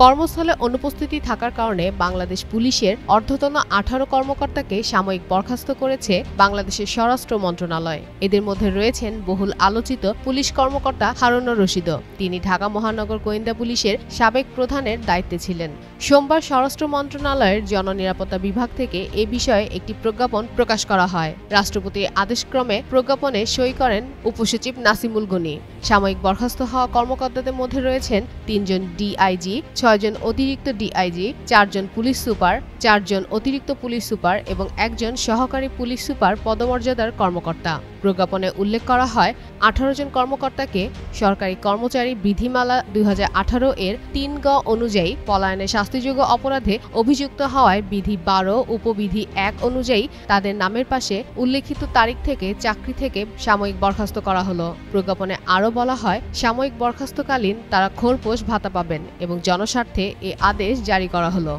কর্মস্থলে অনুপস্থিতি থাকার কারণে বাংলাদেশ পুলিশের ঊর্ধ্বতন 18 কর্মকর্তাকে সাময়িক বরখাস্ত করেছে বাংলাদেশের স্বরাষ্ট্র মন্ত্রণালয়। এদের মধ্যে রয়েছেন বহুল আলোচিত পুলিশ কর্মকর্তা হারুনুর রশিদও। তিনি ঢাকা মহানগর গোয়েন্দা পুলিশের সাবেক প্রধানের দায়িত্বে ছিলেন। সোমবার স্বরাষ্ট্র মন্ত্রণালয়ের জননিরাপত্তা বিভাগ থেকে এ বিষয়ে একটি প্রজ্ঞাপন প্রকাশ করা হয়। রাষ্ট্রপতির আদেশক্রমে প্রজ্ঞাপনে সই করেন উপসচিব নাসিমুল গনি। সাময়িক বরখাস্ত হওয়া কর্মকর্তাদের মধ্যে রয়েছেন 3 জন ডিআইজি, 6 জন অতিরিক্ত ডিআইজি, 4 জন পুলিশ সুপার, 4 জন অতিরিক্ত পুলিশ সুপার এবং 1 জন সহকারী পুলিশ সুপার পদমর্যাদার কর্মকর্তা। প্রজ্ঞাপনে উল্লেখ করা হয় 18 জন কর্মকর্তাকে সরকারি কর্মচারী বিধিমালা 2018 এর 3 গ অনুযায়ী পলায়নের শাস্তিযোগ্য অপরাধে অভিযুক্ত হওয়ায় বিধি 12 উপবিধি 1 অনুযায়ী তাদের নামের পাশে উল্লেখিত তারিখ থেকে চাকরি থেকে সাময়িক বরখাস্ত করা হলো। প্রজ্ঞাপনে আরও বলা হয়, সাময়িক বরখাস্তকালীন তারা খোরপোশ ভাতা পাবেন এবং জনস্বার্থে এ আদেশ জারি করা হলো।